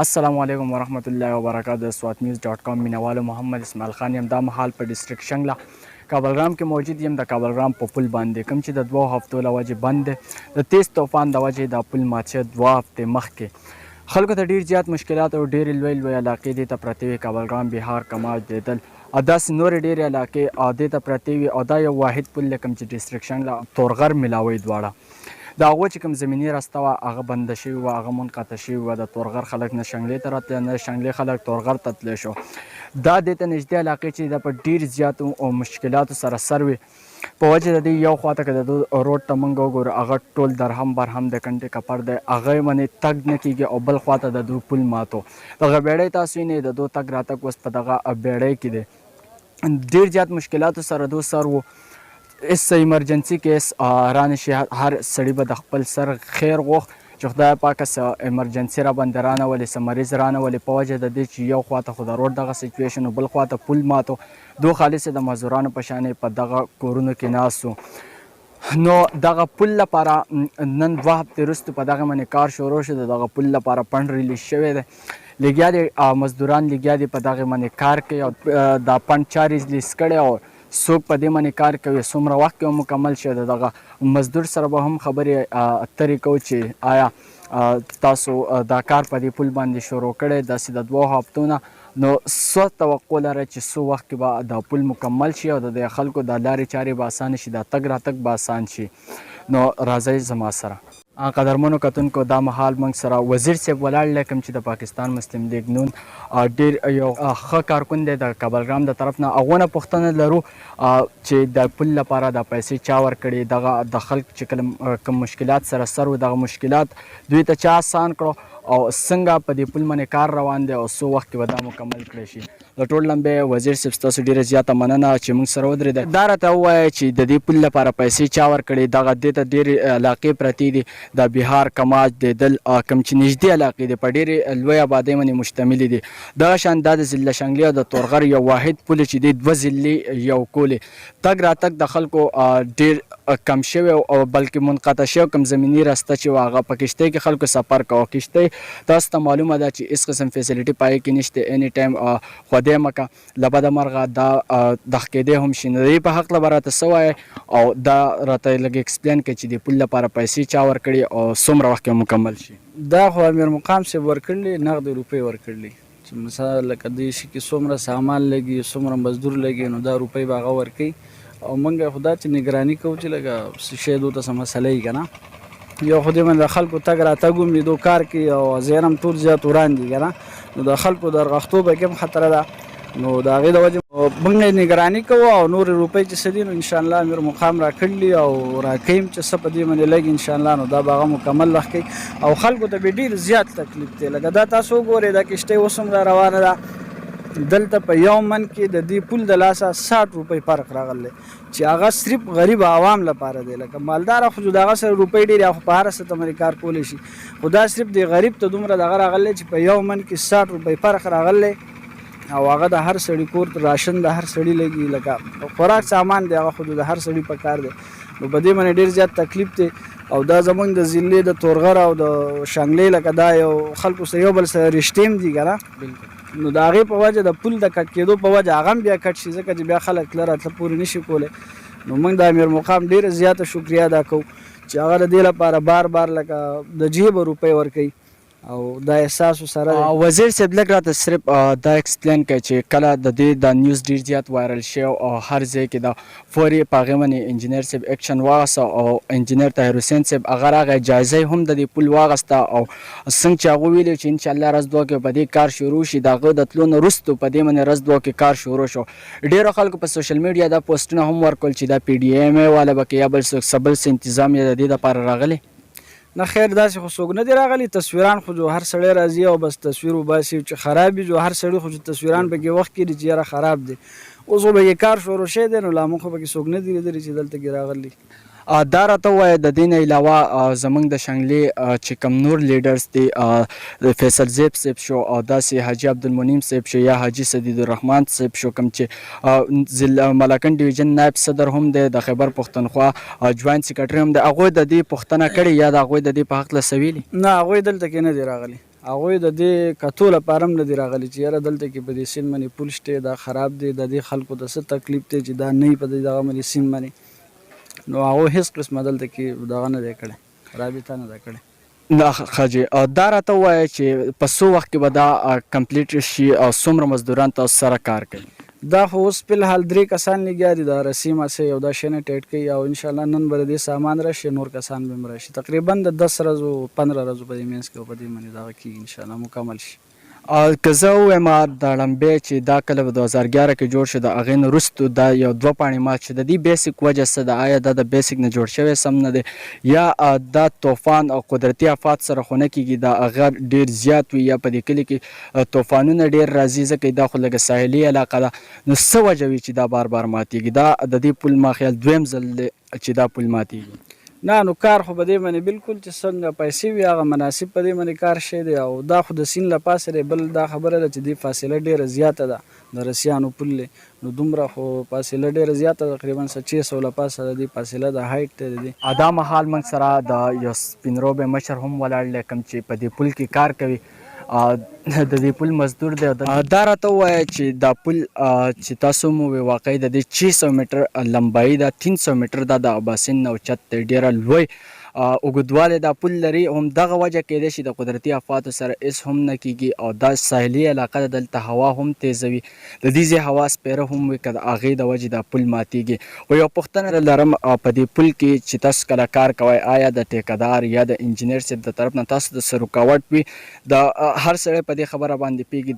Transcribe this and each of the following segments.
السلام علیکم ورحمت الله وبرکاته. سوات نیوز ډاټ کام مینوالو، محمد اسماعیل خان یم. دا مهال په ډسټرکټ شنګله کابلګرام کې موجود یم. د کابلګرام په پل باندې کوم چې د 2 هفتو له وجې بند دی. د تیز طوفان د وجې دا پل مات شوی 2 هفتې مخکې. خلکو ته ډېر زیات مشکلات او ډېرې لوی علاقې دې ته پرتې وي. کابلګرام، بهار، کماج، دیدل او داسې نورې ډېرې علاقې دې ته پرتې وي. او دا یو واحد پل دی کوم چې ډسټرکټ شنګله تورغر ملاوي دواړه. د هغو چې کوم زمیني رسته وه هغه بنده شوې وه، هغه منقطع شوې وه. د تورغر خلک نه شنګلې ته راتللی، نه شنګلې خلک تورغر ته تللی شو. دا دې ته نږدې علاقې چې دا په ډېر زیاتو مشکلاتو سره سر وي په وجه د دې یو خواته که د روډ ته موږ وګورو هغه ټول درهم برهم د کنټې کپړ دی، هغه یې منې تګ نه کېږي. او بل خواته د دوی پل ماتو دغه بیړۍ تاسو وینئ، د دوی تګ راتګ اوس په دغه بیړۍ کې دی. ډېر زیات مشکلاتو سره دوی سر و. اس ایمرجنسي کیس رانشي، هر سړي به د خپل سر خیر غوښت چې خدای پاکه څه ایمرجنسي را باندې رانولې، څه مریض رانولې په وجه د دې چې یو خواته خو د روډ دغه سچویشن و، بل خواته پل ماتو. دو خالص د مزدورانو په شانې په دغه کورونو کې ناست وو. نو دغه پل لپاره نن 2 هفتې وروسته په دغه باندې کار شروع شو. د دغه پل لپاره فنډ ریلیز شوی دی. لګیا دي مزدوران لګیا دي په دغه باندې کار کوي او دا فنډ چا ریلیز کړی او څوک په دې باندې کار کوي، څومره وخت کې مکمل شي. د دغه مزدور سره به هم خبرې اترې کوو چې آیا تاسو دا کار په دې پل باندې شروع کړی داسې د 2 هفتو نه، نو څه توقع لرئ چې څو وخت کې به دا پل مکمل شي او د دې خلکو د لارې چارې به اسانه شي، دا تګ راتګ به اسان شي. نو راځئ زما سره. قدرمنو کتونکو، دا مهال موږ سره وزیر صاحب ولاړ دی کوم چې د پاکستان مسلم لیګ نون ډېر یو ښه کارکون دی د کابلګرام د طرف نه. هغو نه پوښتنه لرو چې د پل لپاره د پیسې چا ورکړي، دغه د خلک چې کوم مشکلات سره سر و دغه مشکلات دوی ته چا آسان کړو او څنګه په دې پل باندې کار روان دی او څو وخت کې به دا مکمل کړی شي. د ټول لمبې وزیر صاحب ستاسو ډېره زیاته مننه چې موږ سره ودرېدئ. دا راته ووایه چې د دې پل لپاره پیسې چا ورکړي، دغه دې ته ډېرې علاقې پرتې دي، د بهار، کماج، دیدل کوم چې نږدې علاقې دي په ډېرې لوی آبادۍ باندې مشتملې دي. دغه شان دا د ضلع شنګلې او د تورغر یو واحد پل چې دی 2 ضلعې یو کولې. تګ راتګ د خلکو ډېر کم شوی او بلکې منقطع شوی. کوم زمیني رسته چې وه هغه په کښتۍ کې خلکو سفر کوه. کښتۍ تاسو ته معلومه ده چې هېڅ قسم فیسیلیټي پای کې نشته. اني ټایم خدای مکه له بده مرغه دا دغ کېدی هم شي. نو د دې په هکله به راته څه وایې او دا راته لږ ایکسپلین کړئ چې د پل لپاره پیسې چا ورکړي او څومره وخت کې مکمل شي. دا خو امیر مقام صاحب ورکړلي، نغد روپۍ ورکړلي چې مثلا لکه دې شي کې څومره سامان لګي، څومره مزدور لګي، نو دا روپۍ به هغه ورکوي. او موږ خو دا چې نګراني کوو چې لکه څه شی دو ته څه مسله وي که نه. یو خو دې باندې د خلکو تګ راتګ هم لیدو کار کوي او ذهن هم ټول زیات وران دي که نه. نو د خلکو د رغښتو پکې هم خطره ده. نو د هغې د وجې موږ نګراني کوو او نورې روپۍ چې څه دي نو انشاءالله امیر مقام راکړلي او راکوي هم چې څه په دې باندې لګي انشاءالله. نو دا به هغه مکمل وخت کوي او خلکو ته به ډېر زیات تکلیف دی. لکه دا تاسو وګورئ دا کښتۍ اوس هم را روانه ده. دلته په یو من کې د دې پل د لاسه 60 روپۍ فرق راغلی چې هغه صرف غریب عوام لپاره دی. لکه مالداره خو د هغه سره روپۍ ډېرې خو په هره څه ته باندې کار کولی شي، خو دا صرف د غریب ته دومره دغه راغلی چې په یو من کې 60 روپۍ فرق راغلی او هغه د هر سړي کور راشن د هر سړي لګي، لکه خوراک سامان دی هغه خو د هر سړي په کار دی. نو په دې باندې ډېر زیات تکلیف دی. او دا زمونږ د ضلعې د تورغر او د شنګلې لکه دا یو خلکو سره یو بل سره رشتې هم دي که نه. نو د هغې په وجه د پل د کټ کېدو په وجه هغه هم بیا کټ شي، ځکه چې بیا خلک تله راتله پورې نه شي کولی. نو موږ د امیر مقام ډېره زیاته شکریه ادا کوو چې هغه د دې لپاره بار بار لکه د جیبه روپۍ ورکوي او دا احساس سره. وزیر صاحب لږ راته صرف دا ایکسپلین کړئ چې کله د دې دا نیوز ډېر زیات وایرل شوی او هر ځای کې د فوري په هغې باندې انجینر صاحب اکشن واخیسته او انجینر طاهر حسین صاحب هغه راغی جایزه هم د دې پل واخیسته او څنګه چې هغوی ویلي چې انشاءالله ورځ دوه کې په دې کار شروع شي. د هغه د تلو نه وروستو په دې باندې ورځ دوه کې کار شروع شو. ډېرو خلکو په سوشل میډیا دا پوسټونه هم ورکړل چې دا پی ډي ایم ای والا به کې یا بل څوک څه بل څه انتظام یې د دې دپاره راغلی. نه خیر داسې خو څوک نه دی راغلی. تصویران خو جو هر سړی راځي او بس تصویر وباسي چې خراب وي جو هر سړي خو چې تصویران پکې وخت کړي چې یاره خراب دی. اوس خو پکې کار شروع شوی دی نو لا موږ خو پکې څوک نه دي لیدلي چې دلته کې راغلي. دا راته ووایه د دې نه علاوه زموږ د شنګلې چې کوم نور لیډرز دي، فیصل زیب صاحب شو او داسې حاجي عبدالمنیم صاحب شو یا حاجي سدید الرحمن صاحب شو، کوم چې ملاکنډ ډویژن نایب صدر هم دی، د خیبر پښتونخوا جوائنټ سیکرټري هم دی، هغوی د دې پوښتنه کړې یا د هغوی د دې په هکله څه ویلي؟ نه هغوی دلته کې نه دي راغلي. هغوی د دې کتو لپاره هم نه دي راغلي چې یاره دلته کې په دې سیند باندې پل شته دا خراب دی د دې خلکو د څه تکلیف دی چې دا نه وي په دغه باندې سیند باندې نو هغوی هېڅ قسمه دلته کې دغه نه دی کړی رابطه نه ده کړې. نه خاجي دا راته ووایه چې په څو وخت کې به دا کمپلیټ شي او څومره مزدوران تاسو سره کار کوي؟ دا خو اوس فلحال 3 کسان لګیا دي د رسۍ ماسې او دا شینه ټیټ کوي او انشاءالله نن به د دې سامان راشي نور کسان به هم راشي تقریبا د 10 ورځو 15 ورځو په دې منځ کې او په دې باندې دغه کېږي انشاءالله مکمل شي. که زه ووایم د لمبې چې دا کله په 2011 کې جوړ شو د هغې نه وروستو دا یو 2 پاڼې مات شو د دې بیسیک وجه څه ده؟ آیا دا د بیسیک نه جوړ شوی سم نه دی یا دا طوفان او قدرتي آفات سره خو نه کېږي دا هغه ډېر زیات وي یا په دې کلي کې طوفانونه ډېر راځي ځکه دا خو لږه ساحلي علاقه ده نو څه وجه وي چې دا بار بار ماتېږي؟ دا د دې پل ما خیال 2م ځل دی چې دا پل ماتېږي. نه نو کار خو په دې باندې بالکل چې څنګه پیسې وي هغه مناسب په دې باندې کار شی دی او دا خو د سیند له پاسه دی بل دا خبره ده چې دې فاصله ډېره زیاته ده د رسیانو پل دی نو دومره خو فاصله ډېره زیاته ده تقریبا 600 له پاسه د دې فاصله د هایټ دی د دې. دا مهال موږ سره د یو سپین روبې مشر هم ولاړ دی کوم چې په دې پل کې کار کوي د دې پل مزدور دی. دا راته ووایه چې دا پل چې تاسو مو وی واقعي د دې 600 میټر لمبایي ده 300 میټر دا د اباسین نه اوچت دی ډېره لوی اوږدوالی دا پل لري همدغه وجه کیدای شي د قدرتي آفاتو سره هېڅ هم نه کیږي او دا ساحلي علاقه ده دلته هوا هم تیزه وي د دې ځای هوا سپیره هم وي که د هغې د وجې دا پل ماتیږي. خو یو پوښتنه لرم په دې پل کې چې تاسو کله کار کوئ آیا د ټیکهدار یا د انجینر صاحب د طرف نه تاسو د څه رکاوټ وي؟ د هر سړی په دې خبره باندې پوهېږي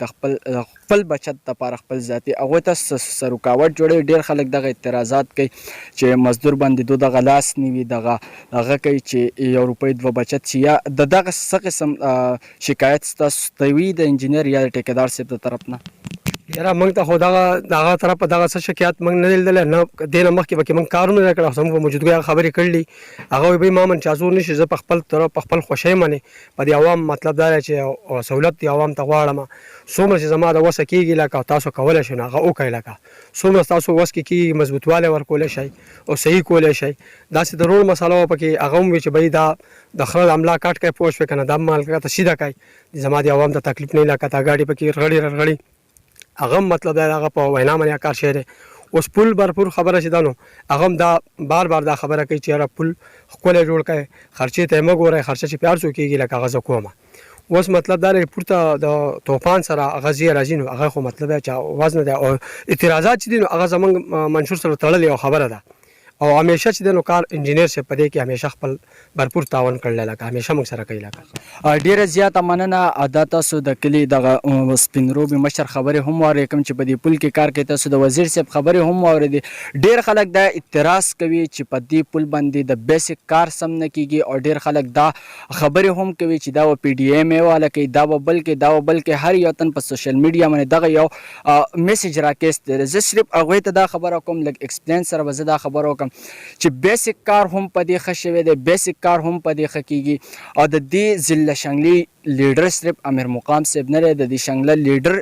د خپل بچت دپاره خپل ذاتي هغوی ته څه رکاوټ جوړوي؟ ډېر خلک دغه اعتراضات کوي چې مزدور باندې دو دغه لاس نیوي دغه کوي چې 1 روپۍ 2 بچت شي یا د دغه څه قسم شکایت ستاسو ته وي د انجینر یا د ټیکهدار صاحب د طرف نه؟ یاره موږ ته خو دغه طرف دغه څه شکایت موږ نه لیدلی نه دې نه مخکې پکې موږ کارونه نه کړی خو زموږ په موجودګۍ هغه خبرې کړلي هغه وایي بهی ما من چې ازور نه شي زه په خپل طرف په خپل خوښۍ منې په دې عوام مطلب دا دی چې سهولت دې عوام ته غواړم څومره چې زما د وسه کېږي لکه تاسو کولی شئ نو هغه وکړئ لکه څومره ستاسو وس کې کېږي مضبوطوالی ورکولی شئ او صحیح کولی شئ داسې د روډ مسله وه پکې هغه هم وي چې بهی دا د خره د املا کټ کوي پوه شوې که نه دا مالکه ته سیده کوي زما د عوام ته تکلیف نه وي لکه تا ګاډي پکې رغړي رغړي هغه مطلب دا هغه په وینا باندې کار شی دی. اوس پل برپور خبره چې ده نو هغه هم دا بار بار دا خبره کوي چې یاره پل ښکلی جوړ کړئ خرچې ته یې مه ګورئ خرچه چې په هر څو کېږي لکه هغه زه کومه اوس مطلب دا دی پورته د طوفان سره هغه ځای راځي نو هغه خو مطلب دی چې اواز نه دی او اعتراضات چې دي نو هغه زموږ منشور سره تړلې یو خبره ده او همیشه چې دی نو کار انجینر صاحب په دې کې همیشه خپل برپور تعاون کړلی لکه همیشه موږ سره کوي لکه. ډېره زیاته مننه دا تاسو د کلي دغه سپین روبې مشر خبرې هم واورئ کوم چې په دې پل کې کار کوي تاسو د وزیر صاحب خبرې هم واورېدې. ډېر خلک دا اعتراض کوي چې په دې پل باندې د بیسیک کار سم نه کېږي او ډېر خلک دا خبرې هم کوي چې دا به پی ډي ایم ای والا کوي دا به بل کې دا به بل کې هر یو تن په سوشل میډیا باندې دغه یو میسیج راکېست دی. زه صرف هغوی ته دا خبره کوم لږ ایکسپلین سره به زه دا خبره وکړم چې بیسیک کار هم په دې ښه شوی دی بیسیک کار هم په دې ښه کېږي او د دې ضلع شنګلي لیډر صرف امیر مقام صاحب نه دی د دې شنګله لیډر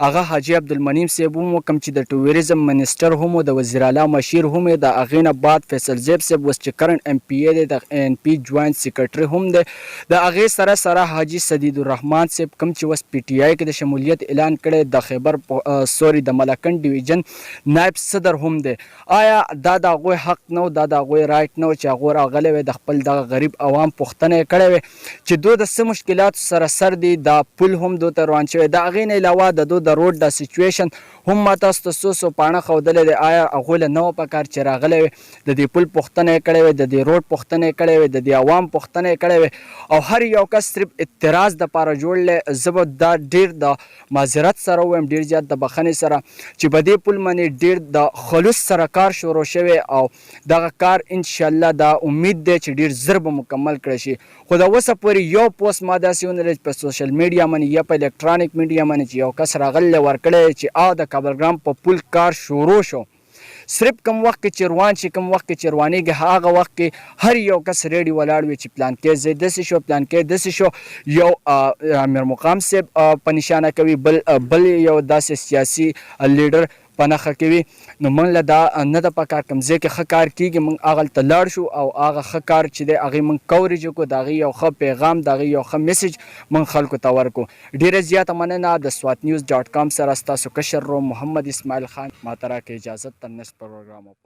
هغه حاجي عبدالمنیم صاحب هم کوم چې د ټوریزم منسټر هم د وزیر اعلی مشیر هم د هغې نه بعد فیصل زیب صاحب اوس چې کرنټ ایم پی ای دی د ان پی جوائنټ سیکرټري هم دی د هغې سره سره حاجي سدید الرحمن صاحب کوم چې اوس پی ټي آی کې د شمولیت اعلان کړی د خیبر د ملکنډ ډویژن نایب صدر هم دی. آیا دا د هغوی حق نه دا د هغوی رایټ نه و چې هغوی راغلی وی د خپل دغه غریب عوام پوښتنه یې کړې وی چې دو د څه مشکلاتو سره سر دی دا پل هم دو ته روان شوی د هغې نه علاوه د دو د روډ د سچویشن هم ما تاسو ته څو پاڼه ښودلی دی آیا هغوی له نه وه په کار چې راغلی وی د دې پل پوښتنه یې کړې وی د دې روډ پوښتنه یې کړې وی د دې عوام پوښتنه یې کړې وی او هر یو کس صرف اعتراض دپاره جوړلی زه به دا ډېر د معذرت سره ووایم ډېر زیات د بخښنې سره چې په دې پل باندې ډېر د خلوص سره کار شروع شوی او دغه کار انشاءالله دا امید دی چې ډېر زر به مکمل کړی شي. خو د اوسه پورې یو پوسټ ما داسې ونه لید په سوشل میډیا باندې یا په الکترانیک میډیا باندې چې یو کس راغلی ورکړی چې د کابلګرام په پل کار شروع شو صرف کم وخت کې چې روان شي کم وخت کې چې روانېږي هغه وخت کې هر یو کس ریډي ولاړ وي چې پلان کې ځای داسې شو پلان کې داسې شو یو امیر مقام صاحب په نشانه کوي بل یو داسې سیاسي لیډر په نښه کوي. نو موږ له دا نه د پکار کوم ځای کې ښه کار کېږي موږ هغلته لاړ شو او هغه ښه کار چې دی هغې موږ کوریج وکړو، د هغې یو ښه پیغام، د هغې یو ښه میسج موږ خلکو ته ورکړو. ډېره زیاته مننه. د سوات نیوز ډاټ کام سره ستاسو کشر روم محمد اسماعیل خان. ما ته راکړئ اجازت تر نیکسټ پروګرام.